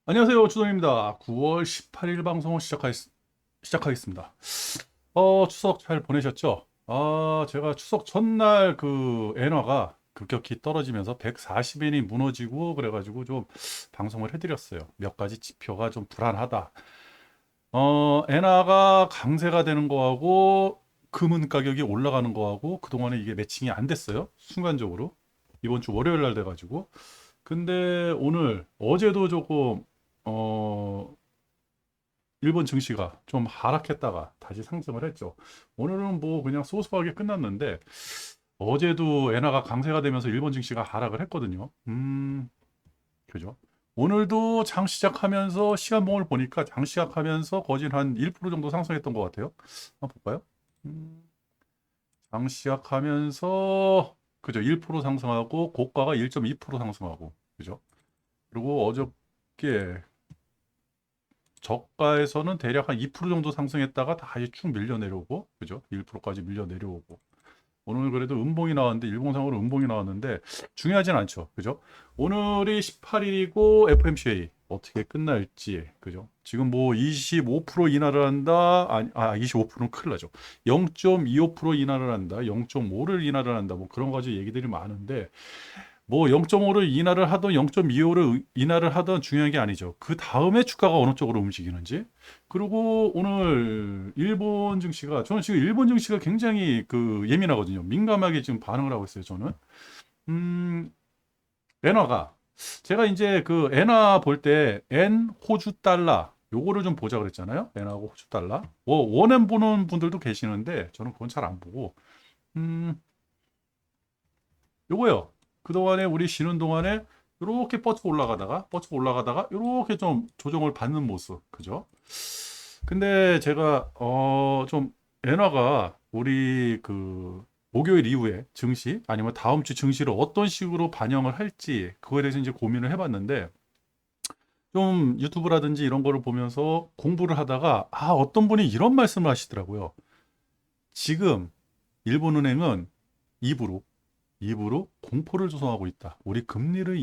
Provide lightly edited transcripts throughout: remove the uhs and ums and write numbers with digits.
안녕하세요. 주동입니다. 9월 18일 방송을 시작하겠습니다. 추석 잘 보내셨죠? 제가 추석 전날 그 엔화가 급격히 떨어지면서 140엔이 무너지고 그래가지고 좀 방송을 해드렸어요. 몇 가지 지표가 좀 불안하다. 엔화가 강세가 되는 거하고 금은 가격이 올라가는 거하고 그동안에 이게 매칭이 안 됐어요. 순간적으로. 이번 주 월요일 날 돼가지고. 근데 어제도 조금 어, 일본 증시가 좀 하락했다가 다시 상승을 했죠. 오늘은 뭐 그냥 소소하게 끝났는데 어제도 엔화가 강세가 되면서 일본 증시가 하락을 했거든요. 그죠? 오늘도 장 시작하면서 시간봉을 보니까 장 시작하면서 거진 한 1% 정도 상승했던 것 같아요. 한번 볼까요? 음, 장 시작하면서 그죠? 1% 상승하고 고가가 1.2% 상승하고 그죠? 그리고 어저께 저가에서는 대략 한 2% 정도 상승했다가 다시 쭉 밀려 내려오고, 그죠? 1%까지 밀려 내려오고. 오늘 그래도 음봉이 나왔는데, 일봉상으로 음봉이 나왔는데, 중요하진 않죠. 그죠? 오늘이 18일이고, FMCA 어떻게 끝날지, 그죠? 지금 뭐 25% 인하를 한다, 25%는 큰일 나죠. 0.25% 인하를 한다, 0.5를 인하를 한다, 뭐 그런 가지 얘기들이 많은데, 뭐 0.5를 인하를 하던 0.25를 인하를 하던 중요한 게 아니죠. 그 다음에 주가가 어느 쪽으로 움직이는지. 그리고 오늘 일본 증시가 저는 지금 일본 증시가 굉장히 그 예민하거든요. 민감하게 지금 반응을 하고 있어요. 저는 음, 엔화가 제가 이제 그 엔화 볼 때 엔 호주 달러 요거를 좀 보자 그랬잖아요. 엔화하고 호주 달러. 원엔 보는 분들도 계시는데 저는 그건 잘 안 보고 음, 요거요. 그동안에 우리 쉬는 동안에 이렇게 뻗쳐 올라가다가 이렇게 좀 조정을 받는 모습. 그죠? 근데 제가 좀 엔화가 우리 그 목요일 이후에 증시 아니면 다음 주 증시를 어떤 식으로 반영을 할지 그거에 대해서 이제 고민을 해봤는데 좀 유튜브라든지 이런 거를 보면서 공부를 하다가 어떤 분이 이런 말씀을 하시더라고요. 지금 일본은행은 입으로 공포를 조성하고 있다. 우리 금리를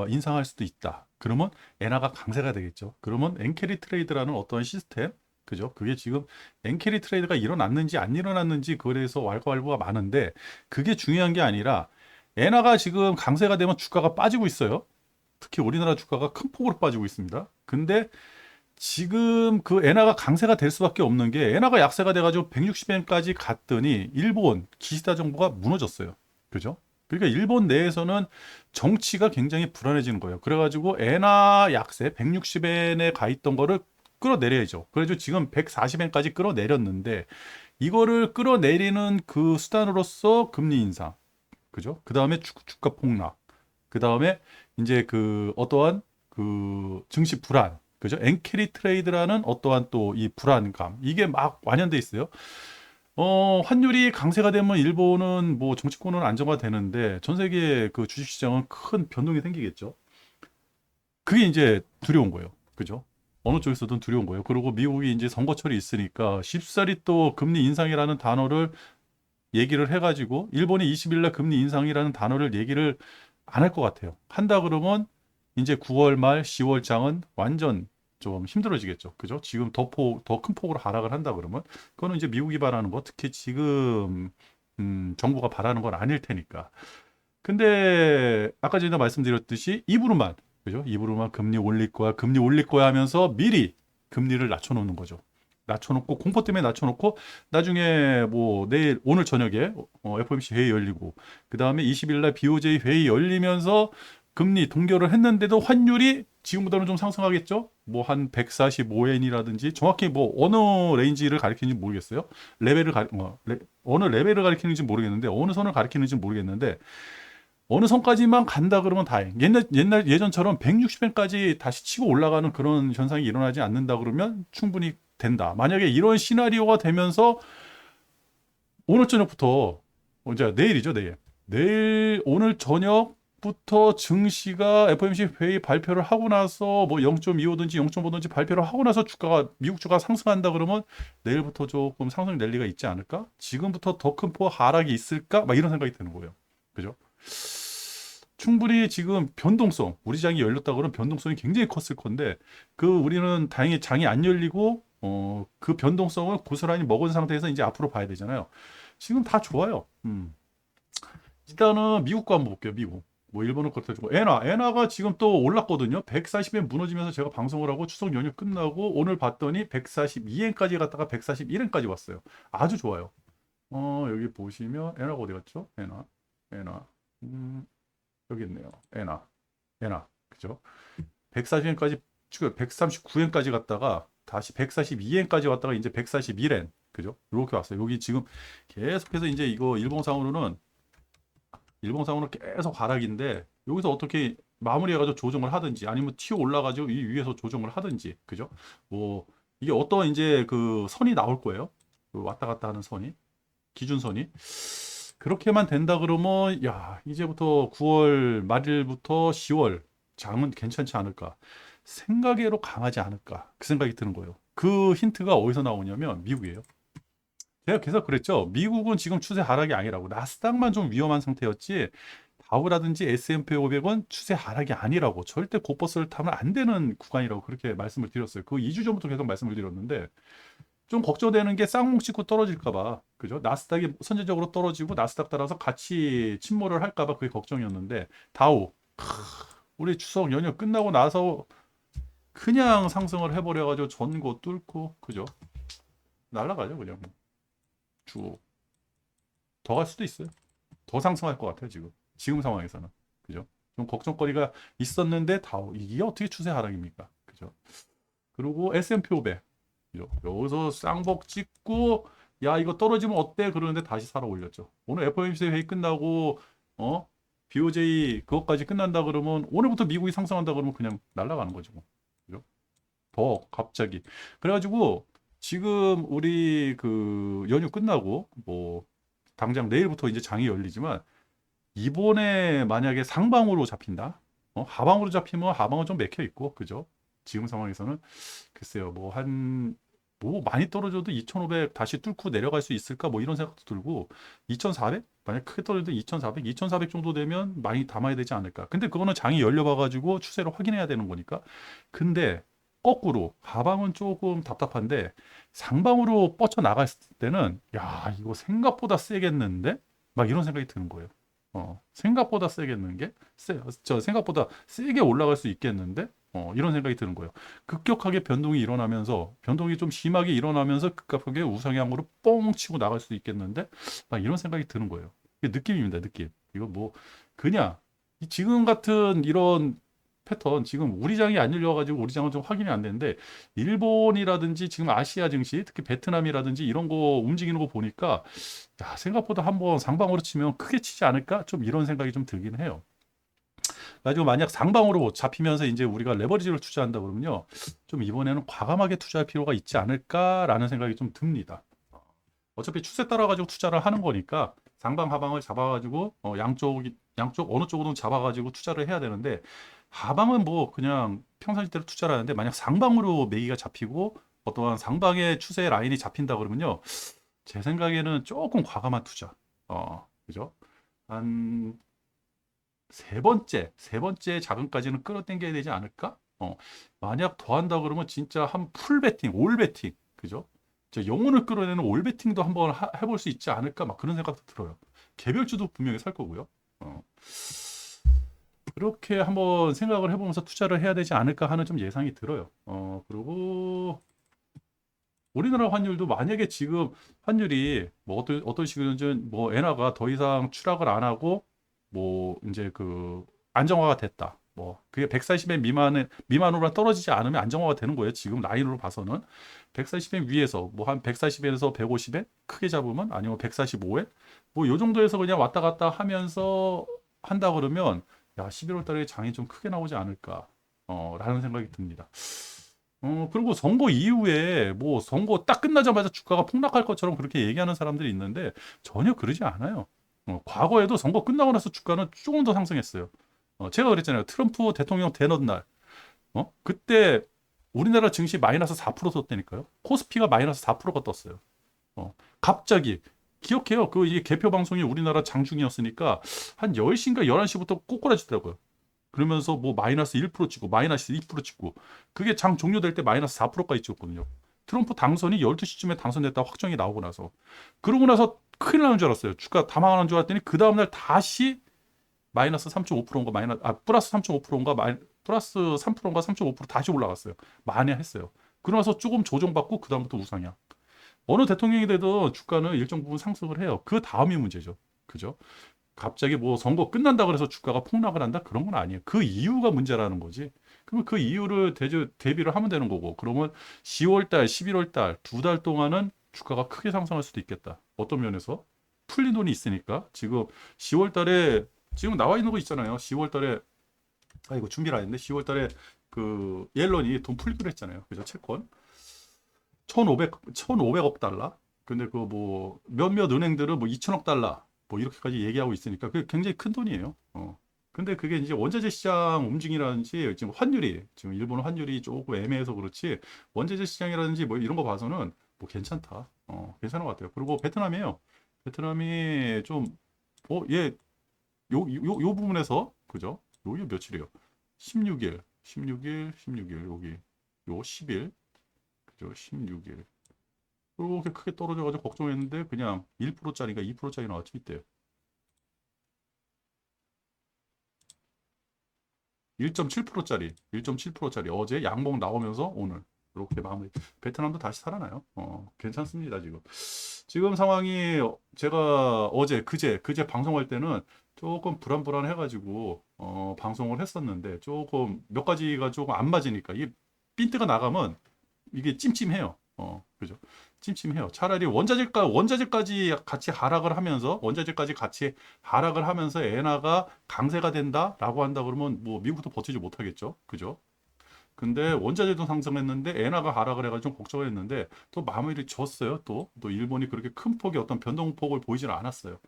인상할 수도 있다. 그러면 엔화가 강세가 되겠죠. 그러면 엔캐리 트레이드라는 어떤 시스템, 그죠? 그게 지금 엔캐리 트레이드가 일어났는지 안 일어났는지 그거에 대해서 왈가왈부가 많은데 그게 중요한 게 아니라 엔화가 지금 강세가 되면 주가가 빠지고 있어요. 특히 우리나라 주가가 큰 폭으로 빠지고 있습니다. 근데 지금 그 엔화가 강세가 될 수밖에 없는 게 엔화가 약세가 돼가지고 160엔까지 갔더니 일본 기시다 정부가 무너졌어요. 그죠? 그러니까 일본 내에서는 정치가 굉장히 불안해지는 거예요. 그래가지고 엔화 약세 160엔에 가 있던 거를 끌어내려야죠. 그래가지고 지금 140엔까지 끌어내렸는데 이거를 끌어내리는 그 수단으로서 금리 인상, 그죠? 그 다음에 주가 폭락, 그 다음에 이제 그 어떠한 그 증시 불안, 그죠? 엔캐리 트레이드라는 어떠한 또 이 불안감, 이게 막 완연돼 있어요. 환율이 강세가 되면 일본은 뭐 정치권은 안정화되는데 전 세계 그 주식시장은 큰 변동이 생기겠죠. 그게 이제 두려운 거예요. 그죠? 어느 쪽에서든 두려운 거예요. 그리고 미국이 이제 선거철이 있으니까 쉽사리 또 금리 인상이라는 단어를 얘기를 해가지고 일본이 20일 날 금리 인상이라는 단어를 얘기를 안 할 것 같아요. 한다 그러면 이제 9월 말 10월 장은 완전 좀 힘들어지겠죠. 그죠? 지금 더 큰 폭으로 하락을 한다 그러면 그거는 이제 미국이 바라는 거 특히 지금 정부가 바라는 건 아닐 테니까. 근데 아까 전에 말씀드렸듯이 입으로만 그죠? 입으로만 금리 올릴 거야 하면서 미리 금리를 낮춰놓는 거죠. 낮춰놓고 공포 때문에 낮춰놓고 나중에 뭐 내일 오늘 저녁에 FOMC 회의 열리고 그 다음에 20일 날 BOJ 회의 열리면서 금리 동결을 했는데도 환율이 지금보다는 좀 상승하겠죠? 뭐 한 145엔이라든지 정확히 뭐 어느 레인지를 가리키는지 모르겠어요. 어느 레벨을 가리키는지 모르겠는데 어느 선을 가리키는지 모르겠는데 어느 선까지만 간다 그러면 다행. 옛날 예전처럼 160엔까지 다시 치고 올라가는 그런 현상이 일어나지 않는다 그러면 충분히 된다. 만약에 이런 시나리오가 되면서 오늘 저녁부터 이제 내일이죠, 내일. 내일 오늘 저녁부터 증시가 FOMC 회의 발표를 하고 나서 뭐 0.25든지 0.5든지 발표를 하고 나서 주가가 미국 주가 상승한다 그러면 내일부터 조금 상승 랠리가 있지 않을까? 지금부터 더 큰 폭 하락이 있을까? 막 이런 생각이 드는 거예요. 그죠? 충분히 지금 변동성, 우리 장이 열렸다 그러면 변동성이 굉장히 컸을 건데, 우리는 다행히 장이 안 열리고, 그 변동성을 고스란히 먹은 상태에서 이제 앞으로 봐야 되잖아요. 지금 다 좋아요. 일단은 미국과 한번 볼게요. 미국. 뭐 일본은 그렇다 치고 엔화가 지금 또 올랐거든요. 140엔 무너지면서 제가 방송을 하고 추석 연휴 끝나고 오늘 봤더니 142엔까지 갔다가 141엔까지 왔어요. 아주 좋아요. 여기 보시면 엔화가 어디 갔죠? 엔화. 여기 있네요. 엔화. 그죠? 140엔까지 139엔까지 갔다가 다시 142엔까지 왔다가 이제 141엔. 그죠? 이렇게 왔어요. 여기 지금 계속해서 이제 이거 일봉상으로는 계속 하락인데 여기서 어떻게 마무리해가지고 조정을 하든지 아니면 튀어 올라가지고 이 위에서 조정을 하든지 그죠? 뭐 이게 어떤 이제 그 선이 나올 거예요. 그 왔다 갔다 하는 선이 기준선이 그렇게만 된다 그러면 야 이제부터 9월 말일부터 10월 장은 괜찮지 않을까 생각외로 강하지 않을까 그 생각이 드는 거예요. 그 힌트가 어디서 나오냐면 미국이에요. 제가 계속 그랬죠. 미국은 지금 추세 하락이 아니라고. 나스닥만 좀 위험한 상태였지. 다우라든지 S&P 500은 추세 하락이 아니라고. 절대 고버스를 타면 안 되는 구간이라고 그렇게 말씀을 드렸어요. 그 2주 전부터 계속 말씀을 드렸는데 좀 걱정되는 게 쌍봉 찍고 떨어질까 봐. 그죠? 나스닥이 선제적으로 떨어지고 나스닥 따라서 같이 침몰을 할까 봐 그게 걱정이었는데 다우 우리 추석 연휴 끝나고 나서 그냥 상승을 해버려 가지고 전고 뚫고 그죠? 날라가죠, 그냥. 쭉 더 갈 수도 있어요. 더 상승할 것 같아요, 지금 상황에서는. 그죠? 좀 걱정거리가 있었는데 이게 어떻게 추세 하락입니까? 그죠? 그리고 S&P 500. 그죠? 여기서 쌍복 찍고 야, 이거 떨어지면 어때? 그러는데 다시 살아 올렸죠. 오늘 FOMC 회의 끝나고 BOJ 그것까지 끝난다 그러면 오늘부터 미국이 상승한다 그러면 그냥 날아가는 거죠. 뭐. 그죠? 더 갑자기. 그래가지고 지금 우리 그 연휴 끝나고 뭐 당장 내일부터 이제 장이 열리지만 이번에 만약에 상방으로 잡힌다. 하방으로 잡히면 하방은 좀 맥혀 있고 그죠? 지금 상황에서는 글쎄요. 뭐 많이 떨어져도 2,500 다시 뚫고 내려갈 수 있을까? 뭐 이런 생각도 들고 2,400? 만약 크게 떨어져도 2,400 정도 되면 많이 담아야 되지 않을까? 근데 그거는 장이 열려봐 가지고 추세로 확인해야 되는 거니까. 근데 거꾸로 하방은 조금 답답한데 상방으로 뻗쳐 나갔을 때는 야 이거 생각보다 세겠는데 막 이런 생각이 드는 거예요. 생각보다 생각보다 세게 올라갈 수 있겠는데 이런 생각이 드는 거예요. 급격하게 변동이 좀 심하게 일어나면서 급격하게 우상향으로 뻥 치고 나갈 수 있겠는데 막 이런 생각이 드는 거예요. 이게 느낌입니다, 느낌. 이거 뭐 그냥 지금 같은 이런 패턴 지금 우리 장이 안 열려가지고 우리 장은 좀 확인이 안 되는데 일본이라든지 지금 아시아 증시 특히 베트남이라든지 이런 거 움직이는 거 보니까 야 생각보다 한번 상방으로 치면 크게 치지 않을까 좀 이런 생각이 좀 들긴 해요. 가지고 만약 상방으로 잡히면서 이제 우리가 레버리지를 투자한다 그러면요 좀 이번에는 과감하게 투자할 필요가 있지 않을까라는 생각이 좀 듭니다. 어차피 추세 따라 가지고 투자를 하는 거니까 상방 하방을 잡아가지고 양쪽 어느 쪽으로든 잡아가지고 투자를 해야 되는데 하방은 뭐 그냥 평상시대로 투자를 하는데 만약 상방으로 매기가 잡히고 어떠한 상방의 추세 라인이 잡힌다 그러면요 제 생각에는 조금 과감한 투자 그죠 한 세 번째 자금까지는 끌어당겨야 되지 않을까 만약 더 한다 그러면 진짜 한 풀 베팅 올 베팅 그죠 저 영혼을 끌어내는 올 베팅도 한번 해볼 수 있지 않을까 막 그런 생각도 들어요. 개별주도 분명히 살 거고요. 그렇게 한번 생각을 해보면서 투자를 해야 되지 않을까 하는 좀 예상이 들어요. 그리고 우리나라 환율도 만약에 지금 환율이 뭐 어떤 식이든지 뭐 엔화가 더 이상 추락을 안 하고 뭐 이제 그 안정화가 됐다. 뭐 그게 140엔 미만으로 떨어지지 않으면 안정화가 되는 거예요. 지금 라인으로 봐서는 140엔 위에서 뭐 한 140엔에서 150엔 크게 잡으면 아니면 145엔 뭐 요 정도에서 그냥 왔다 갔다 하면서 한다 그러면 야 11월 달에 장이 좀 크게 나오지 않을까 라는 생각이 듭니다. 그리고 선거 이후에 뭐 선거 딱 끝나자마자 주가가 폭락할 것처럼 그렇게 얘기하는 사람들이 있는데 전혀 그러지 않아요. 과거에도 선거 끝나고 나서 주가는 조금 더 상승했어요. 제가 그랬잖아요. 트럼프 대통령 되는 날. 그때 우리나라 증시 마이너스 4% 떴다니까요. 코스피가 마이너스 4%가 떴어요. 갑자기 기억해요. 그 이 개표 방송이 우리나라 장중이었으니까 한 10시인가 11시부터 꼬꾸라지더라고요. 그러면서 뭐 마이너스 1% 찍고 마이너스 2% 찍고 그게 장 종료될 때 마이너스 4%까지 찍었거든요. 트럼프 당선이 12시쯤에 당선됐다 확정이 나오고 나서 그러고 나서 큰일 나는 줄 알았어요. 주가 다 망하는 줄 알았더니 그 다음날 다시 마이너스 3.5%인가 플러스 3.5%인가 플러스 3%인가 3.5% 다시 올라갔어요. 만회했어요. 그러면서 조금 조정받고 그 다음부터 우상향. 어느 대통령이 돼도 주가는 일정 부분 상승을 해요. 그 다음이 문제죠. 그죠? 갑자기 뭐 선거 끝난다 그래서 주가가 폭락을 한다? 그런 건 아니에요. 그 이유가 문제라는 거지. 그러면 그 이유를 대비를 하면 되는 거고. 그러면 10월 달, 11월 달, 2달 동안은 주가가 크게 상승할 수도 있겠다. 어떤 면에서? 풀린 돈이 있으니까. 지금 10월 달에, 지금 나와 있는 거 있잖아요. 10월 달에, 아, 이거 준비를 안 했는데, 10월 달에 그 옐런이 돈 풀기로 했잖아요. 그죠? 채권. 1,500억 달러? 근데 그 뭐 몇몇 은행들은 뭐 2천억 달러 뭐 이렇게까지 얘기하고 있으니까 그게 굉장히 큰 돈이에요. 근데 그게 이제 원자재 시장 움직임이라든지 지금 환율이 지금 일본 환율이 조금 애매해서 그렇지 원자재 시장이라든지 뭐 이런 거 봐서는 뭐 괜찮다. 괜찮은 것 같아요. 그리고 베트남이에요. 베트남이 좀 얘 요 부분에서 그죠? 여기 며칠이에요? 16일, 16일, 16일 여기 요 10일 그죠? 16일 그렇게 크게 떨어져가지고 걱정했는데 그냥 1%짜리가 2%짜리 나왔지 이때 1.7%짜리 1.7%짜리 어제 양봉 나오면서 오늘 이렇게 마무리 베트남도 다시 살아나요. 괜찮습니다. 지금 상황이 제가 어제 그제 방송할 때는 조금 불안불안해가지고 방송을 했었는데 조금 몇 가지가 조금 안 맞으니까 이 핀트가 나가면 이게 찜찜해요. 그죠? 찜찜해요. 차라리 원자재까지 같이 하락을 하면서 원자재까지 같이 하락을 하면서 엔화가 강세가 된다라고 한다 그러면 뭐 미국도 버티지 못하겠죠. 그죠? 근데 원자재도 상승했는데 엔화가 하락을 해가지고 좀 걱정을 했는데 또 마무리 졌어요. 또 일본이 그렇게 큰 폭의 어떤 변동폭을 보이지는 않았어요.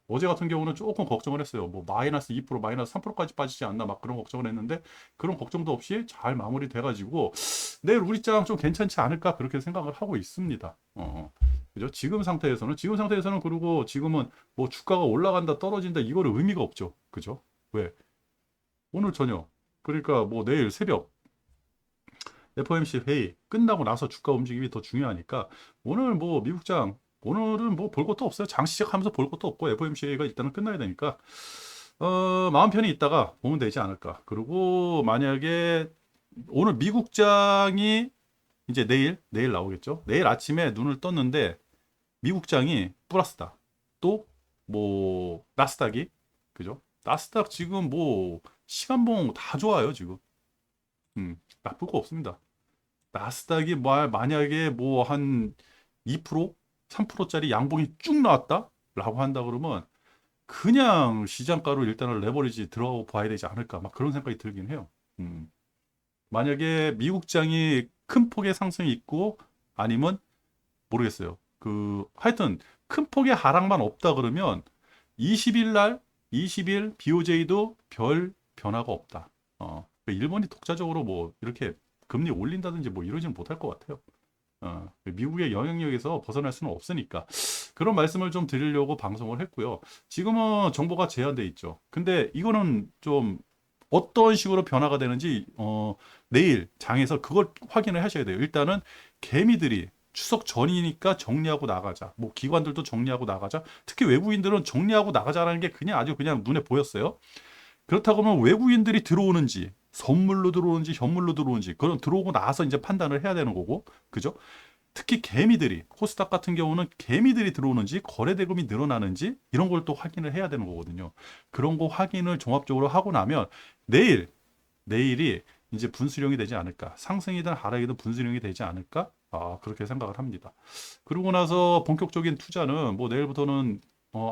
어제 같은 경우는 조금 걱정을 했어요. 뭐 마이너스 2%, 마이너스 3%까지 빠지지 않나 막 그런 걱정을 했는데 그런 걱정도 없이 잘 마무리돼가지고 내일 우리 장 좀 괜찮지 않을까 그렇게 생각을 하고 있습니다. 그죠? 지금 상태에서는 그리고 지금은 뭐 주가가 올라간다 떨어진다 이거는 의미가 없죠. 그죠? 왜? 오늘 저녁 그러니까 뭐 내일 새벽 FOMC 회의 끝나고 나서 주가 움직임이 더 중요하니까 오늘 뭐 미국장 오늘은 뭐 볼 것도 없어요. 장 시작하면서 볼 것도 없고 FOMC가 일단은 끝나야 되니까 마음 편히 있다가 보면 되지 않을까. 그리고 만약에 오늘 미국장이 이제 내일 나오겠죠. 내일 아침에 눈을 떴는데 미국장이 플러스다. 또 뭐 나스닥이 그죠? 나스닥 지금 뭐 시간봉 다 좋아요 지금. 나쁠 거 없습니다. 나스닥이 만약에 뭐 한 2%, 3%짜리 양봉이 쭉 나왔다? 라고 한다 그러면 그냥 시장가로 일단은 레버리지 들어가고 봐야 되지 않을까 막 그런 생각이 들긴 해요. 음. 만약에 미국장이 큰 폭의 상승이 있고 아니면 모르겠어요. 하여튼 큰 폭의 하락만 없다 그러면 20일 날 20일 BOJ도 별 변화가 없다. 일본이 독자적으로 뭐 이렇게 금리 올린다든지 뭐 이러지는 못할 것 같아요. 미국의 영향력에서 벗어날 수는 없으니까 그런 말씀을 좀 드리려고 방송을 했고요. 지금은 정보가 제한돼 있죠. 근데 이거는 좀 어떤 식으로 변화가 되는지 내일 장에서 그걸 확인을 하셔야 돼요. 일단은 개미들이 추석 전이니까 정리하고 나가자. 뭐 기관들도 정리하고 나가자. 특히 외국인들은 정리하고 나가자라는 게 그냥 아주 그냥 눈에 보였어요. 그렇다고 하면 외국인들이 들어오는지 선물로 들어오는지 현물로 들어오는지 그런 들어오고 나서 이제 판단을 해야 되는 거고 그죠? 특히 개미들이 코스닥 같은 경우는 개미들이 들어오는지 거래 대금이 늘어나는지 이런 걸 또 확인을 해야 되는 거거든요. 그런 거 확인을 종합적으로 하고 나면 내일이 이제 분수령이 되지 않을까 상승이든 하락이든 분수령이 되지 않을까 그렇게 생각을 합니다. 그러고 나서 본격적인 투자는 뭐 내일부터는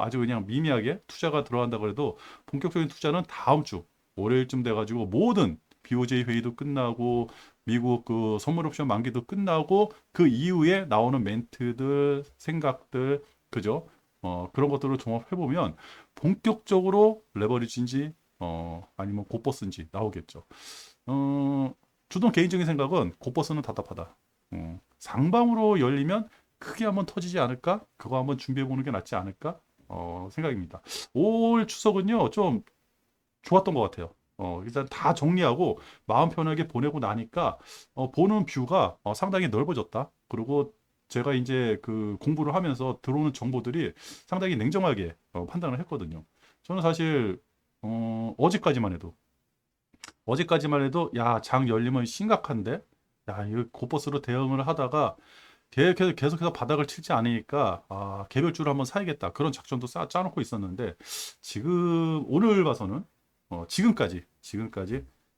아주 그냥 미미하게 투자가 들어간다 그래도 본격적인 투자는 다음 주 월요일쯤 돼가지고 모든 BOJ 회의도 끝나고 미국 그 선물 옵션 만기도 끝나고 그 이후에 나오는 멘트들 생각들 그죠? 그런 것들을 종합해 보면 본격적으로 레버리지인지 아니면 곧버스인지 나오겠죠. 주동 개인적인 생각은 곧버스는 답답하다. 상방으로 열리면 크게 한번 터지지 않을까? 그거 한번 준비해 보는 게 낫지 않을까? 생각입니다. 올 추석은요, 좀 좋았던 것 같아요. 일단 다 정리하고 마음 편하게 보내고 나니까 보는 뷰가 상당히 넓어졌다. 그리고 제가 이제 그 공부를 하면서 들어오는 정보들이 상당히 냉정하게 판단을 했거든요. 저는 사실 어제까지만 해도 야, 장 열리면 심각한데, 야, 이거 곧버스로 대응을 하다가 계속해서 바닥을 치지 않으니까 개별주를 한번 사야겠다 그런 작전도 짜놓고 있었는데 지금 오늘 봐서는 지금까지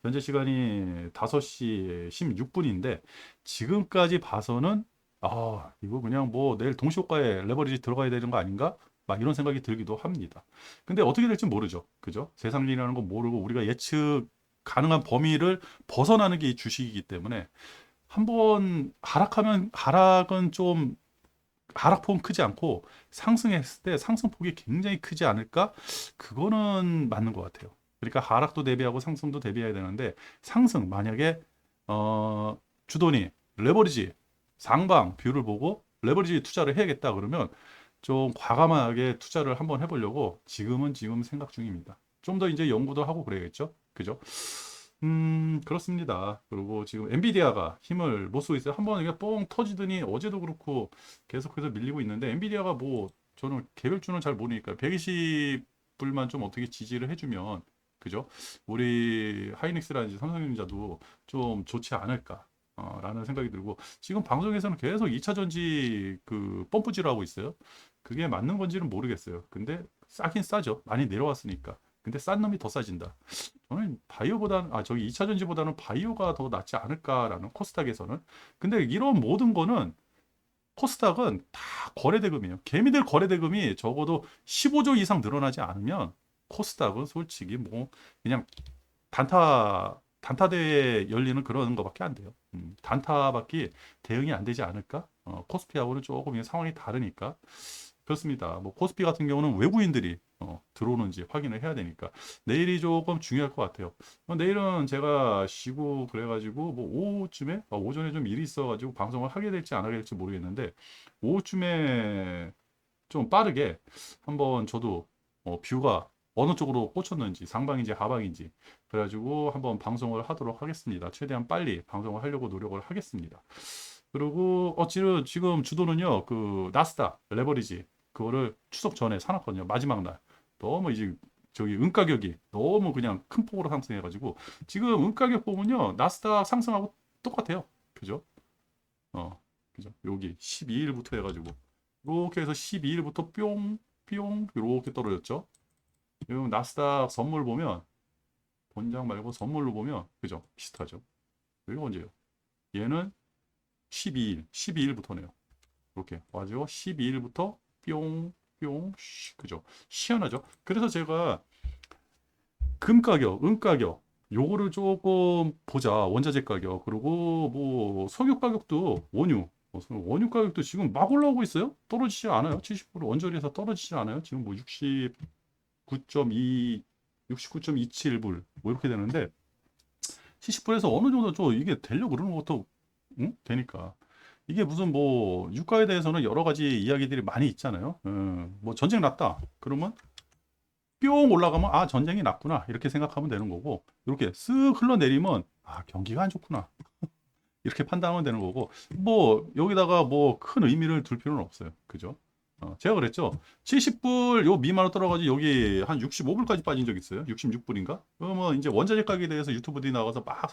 현재 시간이 5시 16분인데 지금까지 봐서는 이거 그냥 뭐 내일 동시효과에 레버리지 들어가야 되는 거 아닌가? 막 이런 생각이 들기도 합니다. 근데 어떻게 될지 모르죠. 그죠? 세상 일이라는 거 모르고 우리가 예측 가능한 범위를 벗어나는 게 이 주식이기 때문에 한번 하락하면 하락은 좀 하락폭은 크지 않고 상승했을 때 상승폭이 굉장히 크지 않을까? 그거는 맞는 것 같아요. 그러니까 하락도 대비하고 상승도 대비해야 되는데 상승 만약에 주도니 레버리지 상방 뷰를 보고 레버리지 투자를 해야겠다 그러면 좀 과감하게 투자를 한번 해보려고 지금 생각 중입니다. 좀 더 이제 연구도 하고 그래야겠죠? 그죠? 그렇습니다. 그리고 지금 엔비디아가 힘을 못 쓰고 있어요. 한번 이게 뻥 터지더니 어제도 그렇고 계속해서 밀리고 있는데 엔비디아가 뭐 저는 개별주는 잘 모르니까 120불만 좀 어떻게 지지를 해주면 그죠? 우리 하이닉스라든지 삼성전자도 좀 좋지 않을까. 라는 생각이 들고 지금 방송에서는 계속 2차 전지 그 펌프질을 하고 있어요. 그게 맞는 건지는 모르겠어요. 근데 싸긴 싸죠. 많이 내려왔으니까. 근데 싼 놈이 더 싸진다. 저는 바이오보다는 저기 2차 전지보다는 바이오가 더 낫지 않을까라는 코스닥에서는. 근데 이런 모든 거는 코스닥은 다 거래대금이에요. 개미들 거래대금이 적어도 15조 이상 늘어나지 않으면 코스닥은 솔직히 뭐 그냥 단타대에 열리는 그런 거밖에 안 돼요. 단타밖에 대응이 안 되지 않을까? 코스피하고는 조금 상황이 다르니까. 그렇습니다. 뭐 코스피 같은 경우는 외국인들이 들어오는지 확인을 해야 되니까 내일이 조금 중요할 것 같아요. 내일은 제가 쉬고 그래가지고 뭐 오후쯤에 오전에 좀 일이 있어가지고 방송을 하게 될지 안 하게 될지 모르겠는데 오후쯤에 좀 빠르게 한번 저도 뷰가 어느 쪽으로 꽂혔는지 상방인지 하방인지 그래가지고 한번 방송을 하도록 하겠습니다. 최대한 빨리 방송을 하려고 노력을 하겠습니다. 그리고 지금 주도는요 그 나스닥 레버리지 그거를 추석 전에 사놨거든요. 마지막 날 너무 이제 저기 은가격이 너무 그냥 큰 폭으로 상승해가지고 지금 은가격 보면요 나스닥 상승하고 똑같아요. 그죠? 그죠? 여기 12일부터 해가지고 이렇게 해서 12일부터 뿅 뿅 이렇게 떨어졌죠. 그리고 나스닥 선물 보면 본장 말고 선물로 보면 그죠? 비슷하죠. 여기 언제요? 얘는 12일부터네요. 이렇게 와가지고 12일부터 뿅, 뿅, 그죠? 시원하죠? 그래서 제가 금 가격, 은 가격, 요거를 조금 보자. 원자재 가격, 그리고 뭐 석유 가격도 원유 가격도 지금 막 올라오고 있어요. 떨어지지 않아요. 70% 원전에서 떨어지지 않아요. 지금 뭐 69.2, 69.27불 뭐 이렇게 되는데 70불에서 어느 정도 좀 이게 되려고 그러는 것도 되니까. 이게 무슨 뭐 유가에 대해서는 여러 가지 이야기들이 많이 있잖아요. 뭐 전쟁 났다. 그러면 뿅 올라가면 전쟁이 났구나 이렇게 생각하면 되는 거고 이렇게 쓱 흘러내리면 경기가 안 좋구나 이렇게 판단하면 되는 거고 뭐 여기다가 뭐 큰 의미를 둘 필요는 없어요. 그죠? 제가 그랬죠. 70불 요 미만으로 떨어가지고 여기 한 65불까지 빠진 적 있어요. 66불인가? 그러면 이제 원자재 가격에 대해서 유튜브들이 나가서 막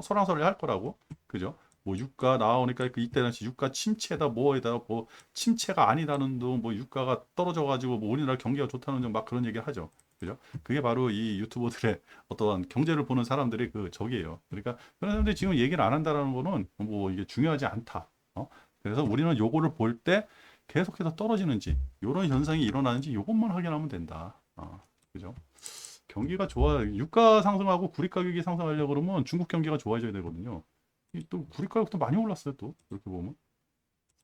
설왕설래 할 거라고. 그죠? 뭐 유가 나오니까 그 이때 당시 유가 침체다 뭐에다 뭐 침체가 아니다는 둥뭐 유가가 떨어져 가지고 뭐 우리나라 경기가 좋다는 둥막 그런 얘기를 하죠. 그죠? 그게 바로 이 유튜버들의 어떤 경제를 보는 사람들의 그 적이에요. 그러니까 그런 사람들이 지금 얘기를 안 한다라는 거는 뭐 이게 중요하지 않다. 그래서 우리는 요거를 볼 때 계속해서 떨어지는지 이런 현상이 일어나는지 이것만 확인하면 된다. 그죠? 경기가 좋아 유가 상승하고 구리 가격이 상승하려고 그러면 중국 경기가 좋아져야 되거든요. 또 구리 가격도 많이 올랐어요. 또 이렇게 보면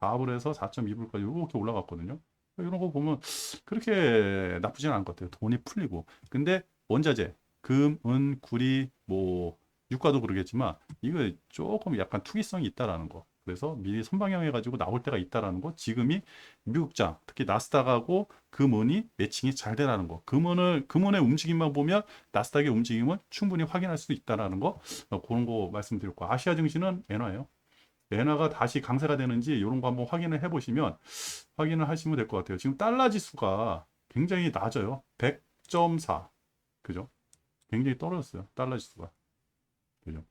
4불에서 4.2불까지 이렇게 올라갔거든요. 이런 거 보면 그렇게 나쁘진 않을 것 같아요. 돈이 풀리고. 근데 원자재, 금, 은, 구리, 뭐 유가도 그러겠지만 이거 조금 약간 투기성이 있다라는 거. 그래서 미리 선방향해가지고 나올 때가 있다라는 거. 지금이 미국장, 특히 나스닥하고 금은이 매칭이 잘 되라는 거. 금은의 움직임만 보면 나스닥의 움직임을 충분히 확인할 수 있다라는 거. 그런 거 말씀드렸고, 아시아 증시는 엔화예요. 엔화가 다시 강세가 되는지 이런 거 한번 확인을 해보시면 확인을 하시면 될 것 같아요. 지금 달러 지수가 굉장히 낮아요. 100.4. 그죠? 굉장히 떨어졌어요. 달러 지수가. 그죠?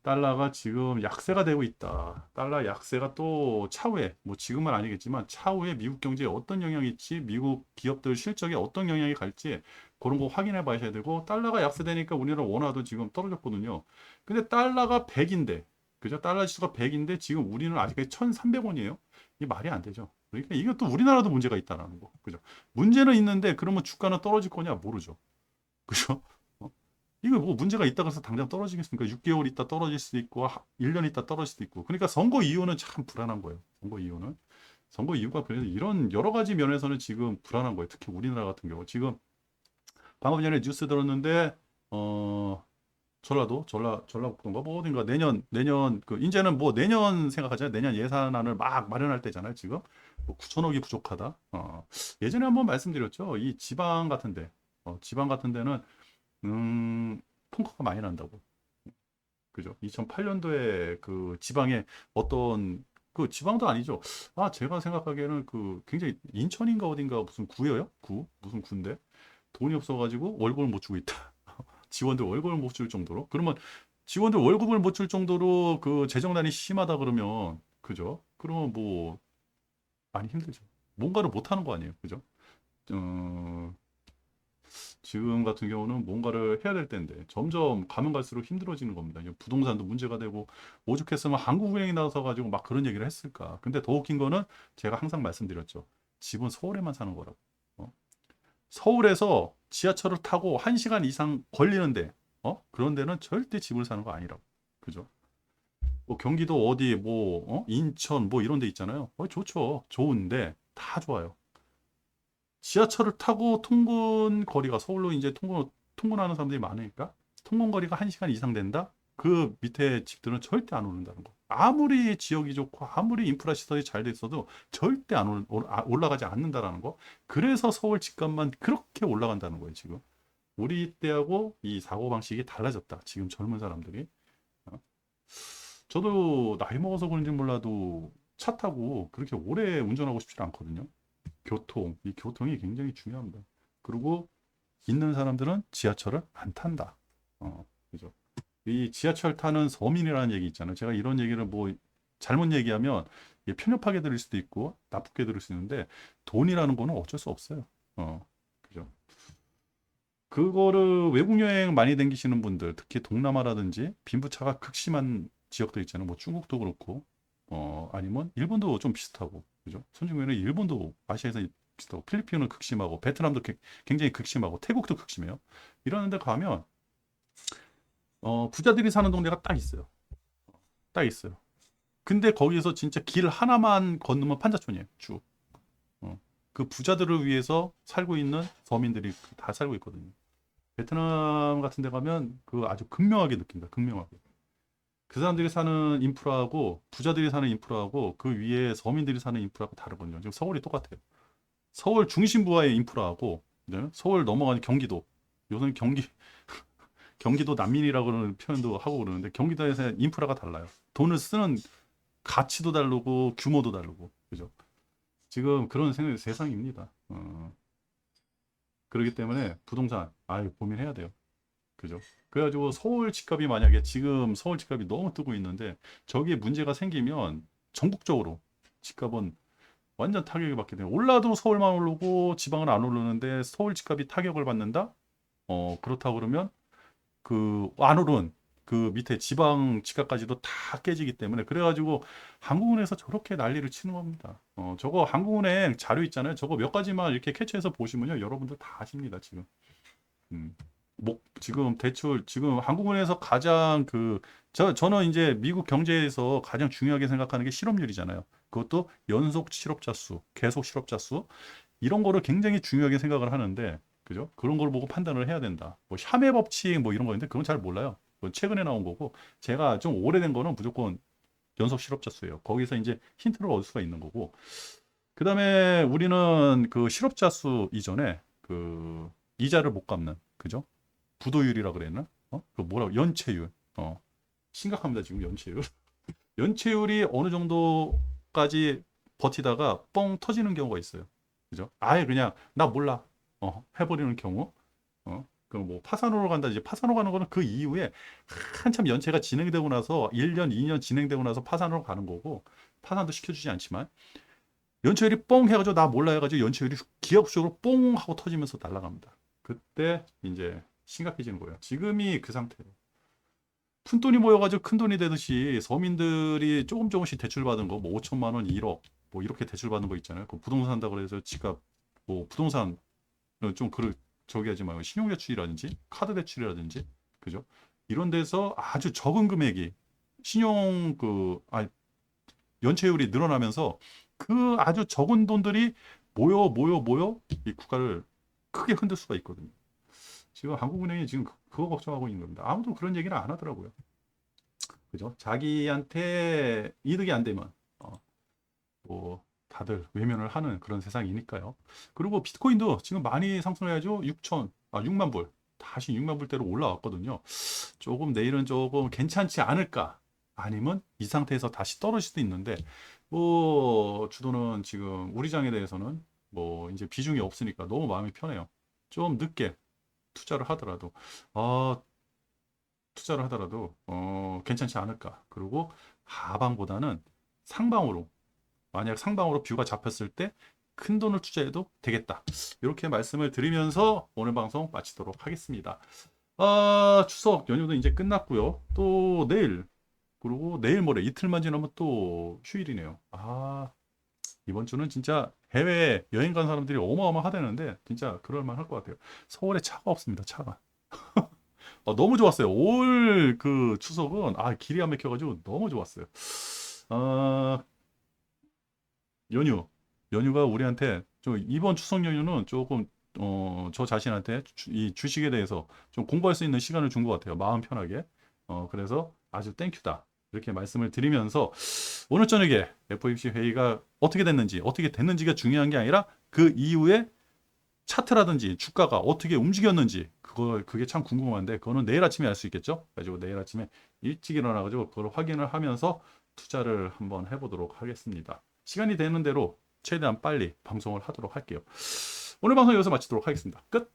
달러가 지금 약세가 되고 있다. 달러 약세가 또 차후에, 뭐 지금은 아니겠지만 차후에 미국 경제에 어떤 영향이 있지, 미국 기업들 실적에 어떤 영향이 갈지 그런 거 확인해 봐야 되고, 달러가 약세되니까 우리나라 원화도 지금 떨어졌거든요. 근데 달러가 100인데, 그죠? 달러 지수가 100인데 지금 우리는 아직까지 1,300원이에요. 이게 말이 안 되죠. 그러니까 이게 또 우리나라도 문제가 있다라는 거. 그죠? 문제는 있는데 그러면 주가는 떨어질 거냐 모르죠. 그죠? 이거 뭐 문제가 있다고 해서 당장 떨어지겠습니까? 6개월 있다 떨어질 수도 있고 1년 있다 떨어질 수도 있고. 그러니까 선거 이후는 참 불안한 거예요. 선거 이후는. 선거 이후가 그래서 이런 여러 가지 면에서는 지금 불안한 거예요. 특히 우리나라 같은 경우. 지금 방금 전에 뉴스 들었는데 전라북도인가 뭐 어딘가 내년 그 이제는 뭐 내년 생각하잖아요. 내년 예산안을 막 마련할 때잖아요. 지금 뭐 9천억이 부족하다. 예전에 한번 말씀드렸죠. 이 지방 같은 데는 통과가 많이 난다고. 그죠? 2008년도에 그 지방에 어떤 그 지방도 아니죠. 제가 생각하기에는 그 굉장히 인천인가 어딘가 무슨 구예요? 무슨 구인데 돈이 없어가지고 월급을 못 주고 있다. 지원들 월급을 못 줄 정도로. 그러면 지원들 월급을 못 줄 정도로 그 재정난이 심하다 그러면 그죠? 그러면 뭐 많이 힘들죠. 뭔가를 못 하는 거 아니에요. 그죠? 어, 지금 같은 경우는 뭔가를 해야 될 텐데 점점 가면 갈수록 힘들어지는 겁니다. 부동산도 문제가 되고 오죽했으면 한국은행이 나서 가지고 막 그런 얘기를 했을까. 근데 더 웃긴 거는 제가 항상 말씀드렸죠. 집은 서울에만 사는 거라고. 서울에서 지하철을 타고 1시간 이상 걸리는데 그런 데는 절대 집을 사는 거 아니라고. 그죠? 뭐 경기도 어디 뭐 인천 뭐 이런 데 있잖아요. 좋죠. 좋은데 다 좋아요. 지하철을 타고 통근 거리가 서울로 이제 통근하는 사람들이 많으니까 통근 거리가 1시간 이상 된다? 그 밑에 집들은 절대 안 오른다는 거. 아무리 지역이 좋고 아무리 인프라 시설이 잘 돼 있어도 절대 올라가지 않는다라는 거. 그래서 서울 집값만 그렇게 올라간다는 거예요, 지금. 우리 때하고 이 사고방식이 달라졌다. 지금 젊은 사람들이. 어? 저도 나이 먹어서 그런지 몰라도 차 타고 그렇게 오래 운전하고 싶지 않거든요. 이 교통이 굉장히 중요합니다. 그리고 있는 사람들은 지하철을 안 탄다. 그죠. 이 지하철 타는 서민이라는 얘기 있잖아요. 제가 이런 얘기를 뭐 잘못 얘기하면 편협하게 들을 수도 있고 나쁘게 들을 수 있는데 돈이라는 거는 어쩔 수 없어요. 그죠. 그거를 외국 여행 많이 다니시는 분들, 특히 동남아라든지 빈부차가 극심한 지역들 있잖아요. 뭐 중국도 그렇고, 아니면 일본도 좀 비슷하고, 그죠? 손중에는 일본도 아시아에서 비슷하고, 필리핀은 극심하고, 베트남도 굉장히 극심하고, 태국도 극심해요. 이런 데 가면, 부자들이 사는 동네가 딱 있어요. 딱 있어요. 근데 거기서 진짜 길 하나만 건너면 판자촌이에요. 쭉. 그 부자들을 위해서 살고 있는 서민들이 다 살고 있거든요. 베트남 같은 데 가면 그 아주 극명하게 느낀다. 극명하게. 그 사람들이 사는 인프라하고 부자들이 사는 인프라하고 그 위에 서민들이 사는 인프라가 다르거든요. 지금 서울이 똑같아요. 서울 중심부와의 인프라하고 네? 서울 넘어가는 경기도. 요새는 경기도 난민이라고 그러는 표현도 하고 그러는데 경기도에서 인프라가 달라요. 돈을 쓰는 가치도 다르고 규모도 다르고. 그죠? 지금 그런 세상입니다. 그렇기 때문에 부동산 고민해야 돼요. 그죠? 그래가지고 서울 집값이 만약에 지금 서울 집값이 너무 뜨고 있는데 저기에 문제가 생기면 전국적으로 집값은 완전 타격을 받게 돼요. 올라도 서울만 오르고 지방은 안 오르는데 서울 집값이 타격을 받는다? 그렇다고 그러면 그 안 오른 그 밑에 지방 집값까지도 다 깨지기 때문에 그래가지고 한국은행에서 저렇게 난리를 치는 겁니다. 저거 한국은행 자료 있잖아요. 저거 몇 가지만 이렇게 캐치해서 보시면요. 여러분들 다 아십니다, 지금. 음. 지금 대출 지금 한국은행에서 가장 저는 이제 미국 경제에서 가장 중요하게 생각하는 게 실업률이잖아요. 그것도 연속 실업자 수, 계속 실업자 수 이런 거를 굉장히 중요하게 생각을 하는데 그죠? 그런 걸 보고 판단을 해야 된다. 뭐 샤메 법칙 뭐 이런 거 있는데 그건 잘 몰라요. 그건 최근에 나온 거고 제가 좀 오래된 거는 무조건 연속 실업자 수예요. 거기서 이제 힌트를 얻을 수가 있는 거고. 그다음에 우리는 그 실업자 수 이전에 그 이자를 못 갚는, 그죠? 부도율이라 그랬나? 그 뭐라고? 연체율. 심각합니다, 지금 연체율. 연체율이 어느 정도까지 버티다가 뻥 터지는 경우가 있어요. 그죠? 아예 그냥 나 몰라. 해버리는 경우. 그 뭐 파산으로 간다. 이제 파산으로 가는 거는 그 이후에 한참 연체가 진행되고 나서 1년, 2년 진행되고 나서 파산으로 가는 거고, 파산도 시켜주지 않지만 연체율이 뻥 해가지고 나 몰라 해가지고 연체율이 기업적으로 뽕 하고 터지면서 날아갑니다. 그때 이제 심각해지는 거예요. 지금이 그 상태예요. 푼돈이 모여가지고 큰돈이 되듯이 서민들이 조금씩 대출받은 거, 뭐 5천만 원, 1억, 뭐 이렇게 대출받은 거 있잖아요. 그 부동산 산다고 해서 지갑, 뭐 부동산 좀 저기 하지 마요. 신용대출이라든지 카드 대출이라든지, 그죠? 이런 데서 아주 적은 금액이 신용 연체율이 늘어나면서 그 아주 적은 돈들이 모여 이 국가를 크게 흔들 수가 있거든요. 지금 한국은행이 지금 그거 걱정하고 있는 겁니다. 아무도 그런 얘기를 안 하더라고요. 그죠? 자기한테 이득이 안 되면 뭐 다들 외면을 하는 그런 세상이니까요. 그리고 비트코인도 지금 많이 상승해야죠. 6만 불. 다시 6만 불대로 올라왔거든요. 조금 내일은 조금 괜찮지 않을까? 아니면 이 상태에서 다시 떨어질 수도 있는데, 뭐 주도는 지금 우리 장에 대해서는 뭐 이제 비중이 없으니까 너무 마음이 편해요. 좀 늦게 투자를 하더라도 아 투자를 하더라도 괜찮지 않을까. 그리고 하방보다는 상방으로, 만약 상방으로 뷰가 잡혔을 때 큰 돈을 투자해도 되겠다. 이렇게 말씀을 드리면서 오늘 방송 마치도록 하겠습니다. 추석 연휴도 이제 끝났고요. 또 내일, 그리고 내일 모레 이틀만 지나면 또 휴일이네요. 이번 주는 진짜 해외 여행 간 사람들이 어마어마하다는데 진짜 그럴만 할 것 같아요. 서울에 차가 없습니다. 차가. 너무 좋았어요. 올 그 추석은 길이 안 막혀가지고 너무 좋았어요. 아, 연휴. 연휴가 우리한테 이번 추석 연휴는 조금 저 자신한테 이 주식에 대해서 좀 공부할 수 있는 시간을 준 것 같아요. 마음 편하게. 그래서 아주 땡큐다. 이렇게 말씀을 드리면서 오늘 저녁에 FOMC 회의가 어떻게 됐는지가 중요한 게 아니라 그 이후에 차트라든지 주가가 어떻게 움직였는지 그게 참 궁금한데, 그거는 내일 아침에 알 수 있겠죠. 그래가지고 내일 아침에 일찍 일어나가지고 그걸 확인을 하면서 투자를 한번 해보도록 하겠습니다. 시간이 되는 대로 최대한 빨리 방송을 하도록 할게요. 오늘 방송 여기서 마치도록 하겠습니다. 끝.